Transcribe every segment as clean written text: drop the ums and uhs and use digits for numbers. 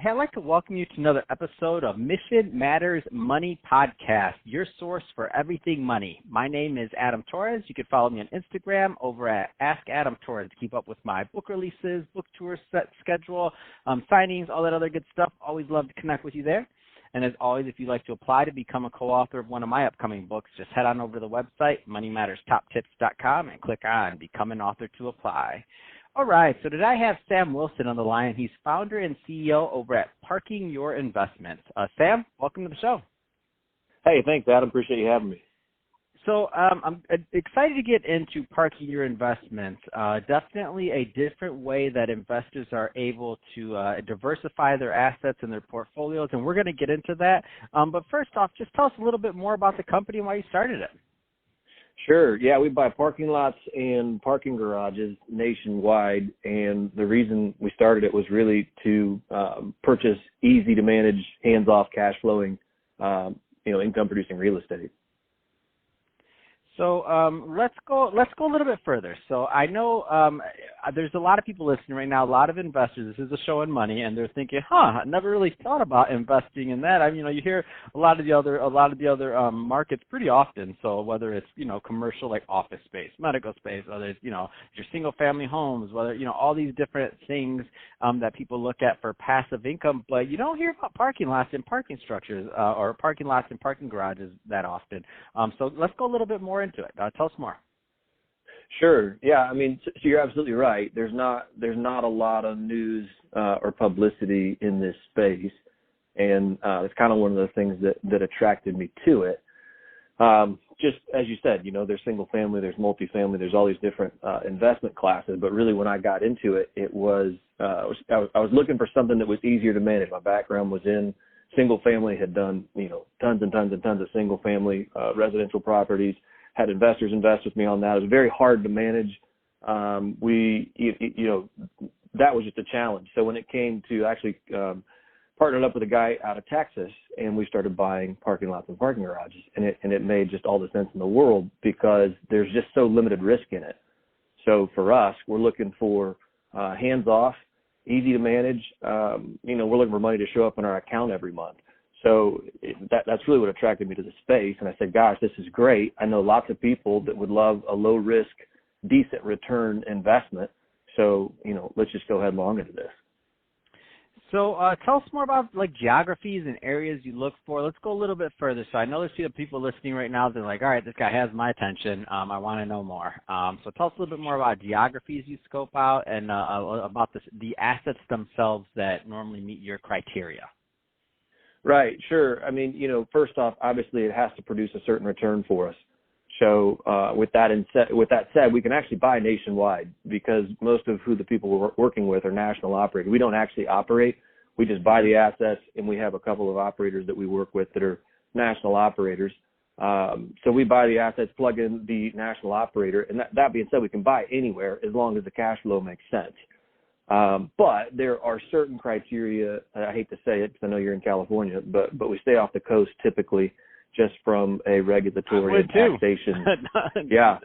Hey, I'd like to welcome you to another episode of Mission Matters Money Podcast, your source for everything money. My name is Adam Torres. You can follow me on Instagram over at Ask Adam Torres to keep up with my book releases, book tour set schedule, signings, all that other good stuff. Always love to connect with you there. And as always, if you'd like to apply to become a co-author of one of my upcoming books, just head on over to the website, moneymatterstoptips.com, and click on Become an Author to apply. All right, so today I have Sam Wilson on the line. He's founder and CEO over at Parking Your Investments. Sam, welcome to the show. Hey, thanks, Adam. Appreciate you having me. So I'm excited to get into Parking Your Investments. Definitely a different way that investors are able to diversify their assets and their portfolios, and we're going to get into that. But first off, just tell us a little bit more about the company and why you started it. Sure. Yeah, we buy parking lots and parking garages nationwide, and the reason we started it was really to purchase easy to manage, hands-off, cash-flowing, income-producing real estate. So let's go a little bit further. So I know there's a lot of people listening right now, a lot of investors. This is a show on money, and they're thinking, I never really thought about investing in that. I mean, you hear a lot of the other markets pretty often. So whether it's commercial like office space, medical space, whether it's your single family homes, whether all these different things that people look at for passive income, but you don't hear about parking lots and parking structures or parking lots and parking garages that often. So let's go a little bit more into it. Tell us more. Sure. Yeah. I mean, so you're absolutely right. There's not a lot of news or publicity in this space, and it's kind of one of the things that attracted me to it. Just as you said, there's single family, there's multifamily, there's all these different investment classes. But really, when I got into it, I was looking for something that was easier to manage. My background was in single family, had done tons and tons and tons of single family residential properties. Had investors invest with me on that. It was very hard to manage. That was just a challenge. So when it came to actually partnered up with a guy out of Texas, and we started buying parking lots and parking garages, and it made just all the sense in the world because there's just so limited risk in it. So for us, we're looking for hands off, easy to manage. We're looking for money to show up in our account every month. So that's really what attracted me to the space. And I said, gosh, this is great. I know lots of people that would love a low risk, decent return investment. So, let's just go ahead and log into this. So tell us more about geographies and areas you look for. Let's go a little bit further. So I know there's people listening right now. They're like, all right, this guy has my attention. I want to know more. So tell us a little bit more about geographies you scope out and about the assets themselves that normally meet your criteria. Right, sure. I mean, first off, obviously it has to produce a certain return for us. So with that said, we can actually buy nationwide because most of who the people we're working with are national operators. We don't actually operate. We just buy the assets, and we have a couple of operators that we work with that are national operators. So we buy the assets, plug in the national operator, and that being said, we can buy anywhere as long as the cash flow makes sense. But there are certain criteria. I hate to say it because I know you're in California, but we stay off the coast typically just from a regulatory and taxation. Yeah.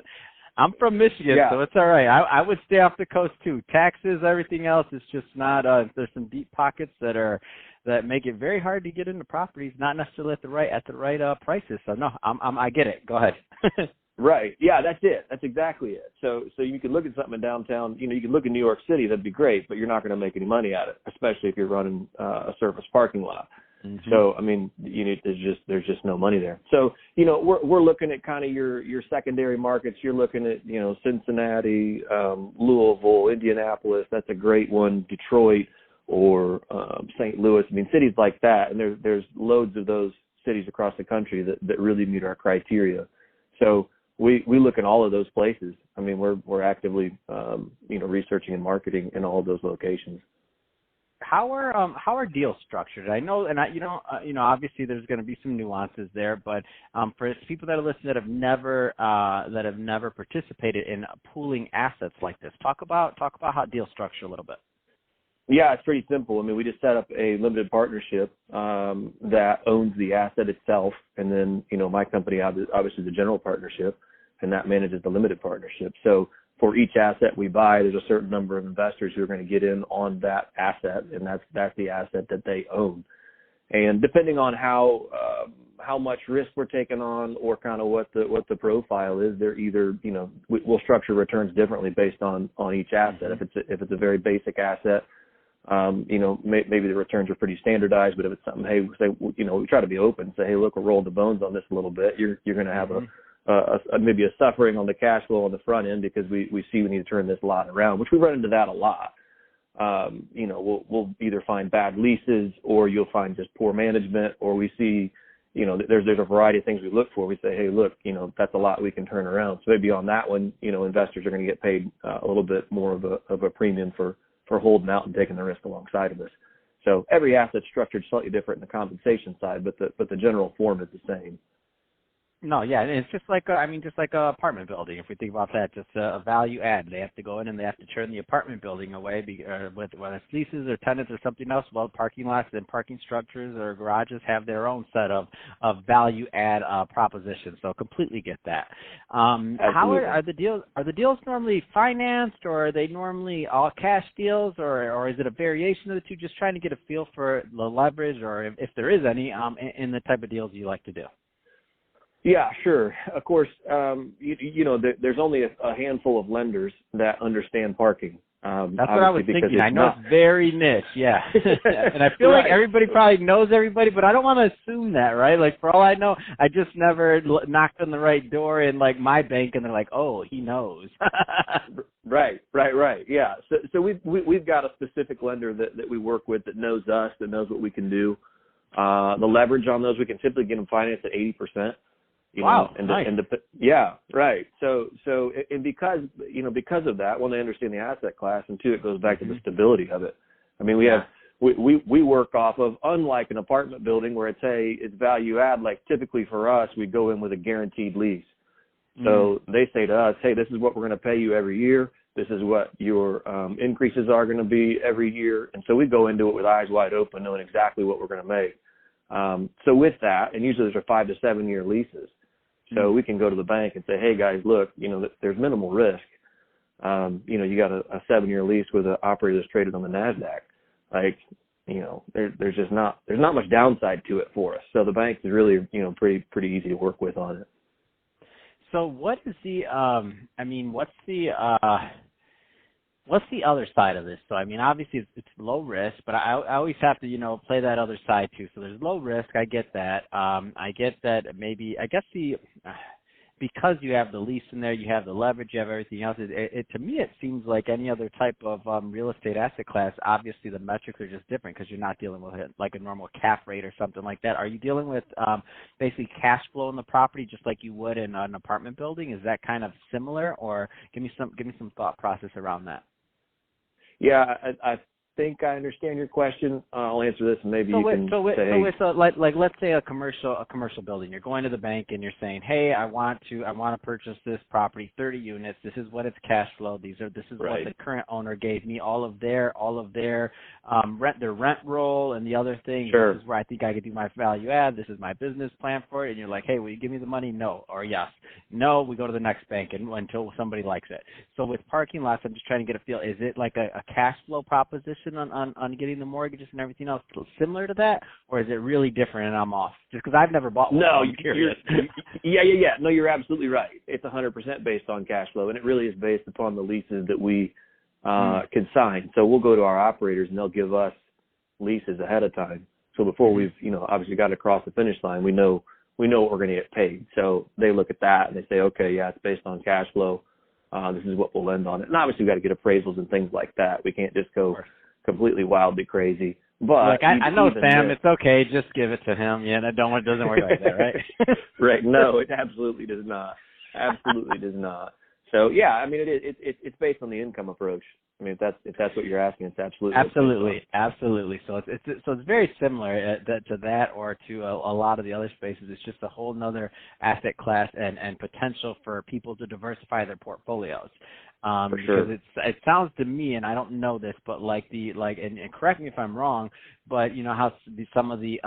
I'm from Michigan, yeah. So it's all right. I would stay off the coast too. Taxes, everything else is just not. There's some deep pockets that make it very hard to get into properties, not necessarily at the right prices. So no, I get it. Go ahead. Right. Yeah, that's it. That's exactly it. So you could look at something in downtown, you could look in New York City, that'd be great, but you're not going to make any money at it, especially if you're running a surface parking lot. Mm-hmm. So, I mean, there's just no money there. So, we're looking at kind of your secondary markets. You're looking at, Cincinnati, Louisville, Indianapolis. That's a great one. Detroit or St. Louis. I mean, cities like that. And there's loads of those cities across the country that really meet our criteria. So we look in all of those places. I mean, we're actively, researching and marketing in all of those locations. How are deals structured? I know, and obviously there's going to be some nuances there, but for people that are listening that have never participated in pooling assets like this, talk about how deals structure a little bit. Yeah, it's pretty simple. I mean, we just set up a limited partnership that owns the asset itself, and then my company obviously the general partnership, and that manages the limited partnership. So for each asset we buy, there's a certain number of investors who are going to get in on that asset, and that's the asset that they own. And depending on how much risk we're taking on, or kind of what the profile is, they're either, we'll structure returns differently based on each asset. If it's a very basic asset, maybe the returns are pretty standardized. But if it's something, hey, we try to be open, say, hey, look, we're rolling the bones on this a little bit. You're going to have maybe a suffering on the cash flow on the front end, because we see we need to turn this lot around, which we run into that a lot. We'll either find bad leases, or you'll find just poor management, or we see, there's a variety of things we look for. We say, hey, look, that's a lot we can turn around. So maybe on that one, investors are going to get paid a little bit more of a premium for holding out and taking the risk alongside of us. So every asset's structured slightly different in the compensation side, but the general form is the same. No, yeah, and it's just like a apartment building. If we think about that, just a value add. They have to go in and they have to turn the apartment building away, whether it's leases or tenants or something else. Well, parking lots and parking structures or garages have their own set of value add propositions. So completely get that. How are the deals? Are the deals normally financed, or are they normally all cash deals, or is it a variation of the two? Just trying to get a feel for the leverage, or if there is any, in the type of deals you like to do. Yeah, sure. Of course, there's only a handful of lenders that understand parking. That's what I was thinking. I know it's very niche, yeah. And I feel like everybody probably knows everybody, but I don't want to assume that, right? Like, for all I know, I just never knocked on the right door in, like, my bank, and they're like, oh, he knows. Right. Yeah. So we've got a specific lender that we work with that knows us, that knows what we can do. The leverage on those, we can typically get them financed at 80%. Wow. Nice. Yeah, right. So, and because of that, one, they understand the asset class, and two, it goes back to the stability of it. I mean, we work off of, unlike an apartment building where it's value add, like typically for us, we go in with a guaranteed lease. So they say to us, hey, this is what we're going to pay you every year. This is what your increases are going to be every year. And so we go into it with eyes wide open, knowing exactly what we're going to make. So with that, and usually those are 5 to 7 year leases. So we can go to the bank and say, hey guys, look, there's minimal risk. You got a 7-year lease with an operator that's traded on the NASDAQ. Like, there's not much downside to it for us. So the bank is really, pretty easy to work with on it. So what is what's the other side of this? So, I mean, obviously it's low risk, but I always have to, play that other side too. So there's low risk. I get that. I get that because you have the lease in there, you have the leverage, you have everything else. To me, it seems like any other type of real estate asset class. Obviously, the metrics are just different because you're not dealing with it like a normal cap rate or something like that. Are you dealing with basically cash flow in the property just like you would in an apartment building? Is that kind of similar, or give me some thought process around that? Yeah, I think I understand your question. I'll answer this, and maybe So let's say a commercial building. You're going to the bank and you're saying, hey, I want to purchase this property, 30 units. This is what its cash flow. This is what the current owner gave me. All of their rent roll and the other things. Sure. This is where I think I could do my value add. This is my business plan for it. And you're like, hey, will you give me the money? No, or yes. No, we go to the next bank until somebody likes it. So with parking lots, I'm just trying to get a feel. Is it like a cash flow proposition on getting the mortgages and everything else similar to that, or is it really different and I'm off? Just because I've never bought one. No, I'm curious. Yeah. No, you're absolutely right. It's 100% based on cash flow, and it really is based upon the leases that we can sign. So we'll go to our operators, and they'll give us leases ahead of time. So before we've obviously got across the finish line, we know what we're going to get paid. So they look at that and they say, okay, yeah, it's based on cash flow. This is what we'll lend on it. And obviously, we've got to get appraisals and things like that. We can't just go completely wildly crazy. But I know, Sam, it's okay. Just give it to him. Yeah, it doesn't work like that, right? Right. No, it absolutely does not. Absolutely does not. So yeah, I mean, it's based on the income approach. I mean, if that's what you're asking, it's absolutely. So it's very similar to that, or to a lot of the other spaces. It's just a whole nother asset class and potential for people to diversify their portfolios. For sure. Because it sounds to me, and I don't know this, but and correct me if I'm wrong, but how some of the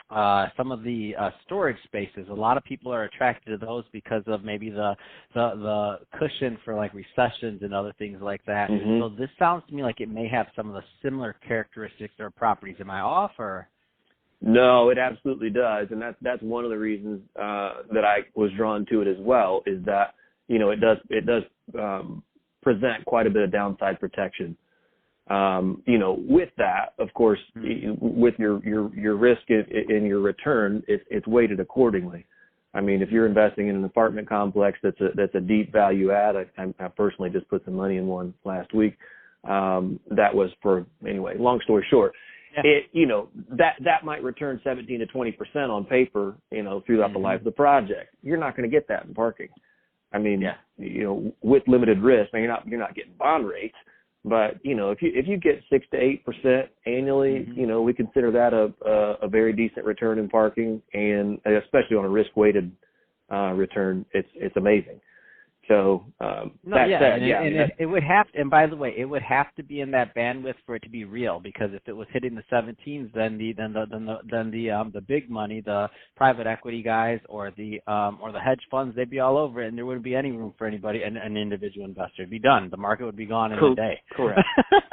some of the storage spaces. A lot of people are attracted to those because of maybe the cushion for like recessions and other things like that. Mm-hmm. So this sounds to me like it may have some of the similar characteristics or properties. Am I off or? No, it absolutely does, and that's one of the reasons that I was drawn to it as well. Is that it does present quite a bit of downside protection. With that, of course, with your risk in your return, it's weighted accordingly. I mean, if you're investing in an apartment complex that's a deep value add, I personally just put some money in one last week. That was anyway. Long story short. Yeah. That might return 17 to 20% on paper, throughout the life of the project. You're not going to get that in parking. I mean, with limited risk, now you're not getting bond rates, but if you get 6 to 8% annually, we consider that a very decent return in parking, and especially on a risk weighted return, it's amazing. So it would have to, and by the way, it would have to be in that bandwidth for it to be real, because if it was hitting the 17s, then the big money, the private equity guys or the hedge funds, they'd be all over it, and there wouldn't be any room for anybody, an individual investor. It'd be done. The market would be gone in a day. Correct.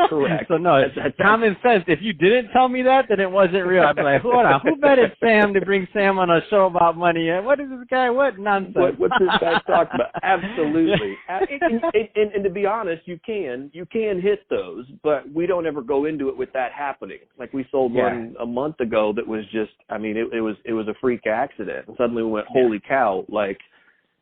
Correct. So no, it's common sense. If you didn't tell me that, then it wasn't real. I'd be like, hold on, who betted Sam to bring Sam on a show about money? What is this guy? What nonsense? What's this guy talking about? Absolutely. And to be honest, you can hit those, but we don't ever go into it with that happening. Like we sold one a month ago that was just, I mean, it was a freak accident, and suddenly we went, holy cow! Like,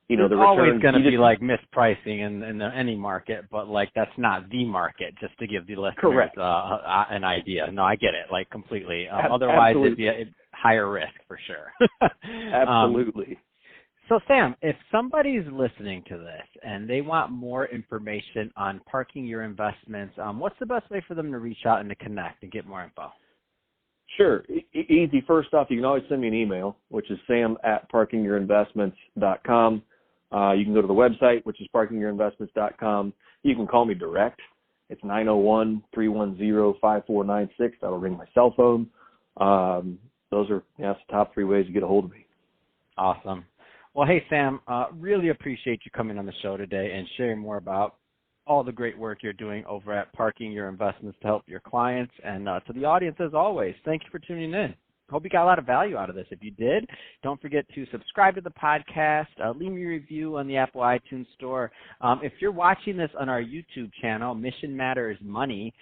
the return. Always going to be like mispricing in any market, but like that's not the market. Just to give the listeners an idea. No, I get it, like completely. Otherwise, it'd be a higher risk for sure. Absolutely. So, Sam, if somebody's listening to this and they want more information on parking your investments, what's the best way for them to reach out and to connect and get more info? Sure. Easy. First off, you can always send me an email, which is sam@parkingyourinvestments.com. You can go to the website, which is parkingyourinvestments.com. You can call me direct. It's 901-310-5496. That'll ring my cell phone. Those are that's the top 3 ways to get a hold of me. Awesome. Well, hey, Sam, really appreciate you coming on the show today and sharing more about all the great work you're doing over at Parking Your Investments to help your clients. And to the audience, as always, thank you for tuning in. Hope you got a lot of value out of this. If you did, don't forget to subscribe to the podcast, leave me a review on the Apple iTunes Store. If you're watching this on our YouTube channel, Mission Matters Money,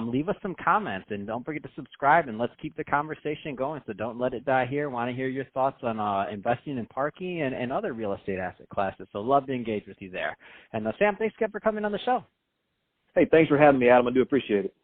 leave us some comments, and don't forget to subscribe, and let's keep the conversation going. So don't let it die here. Want to hear your thoughts on investing in parking and other real estate asset classes. So love to engage with you there. And Sam, thanks again for coming on the show. Hey, thanks for having me, Adam. I do appreciate it.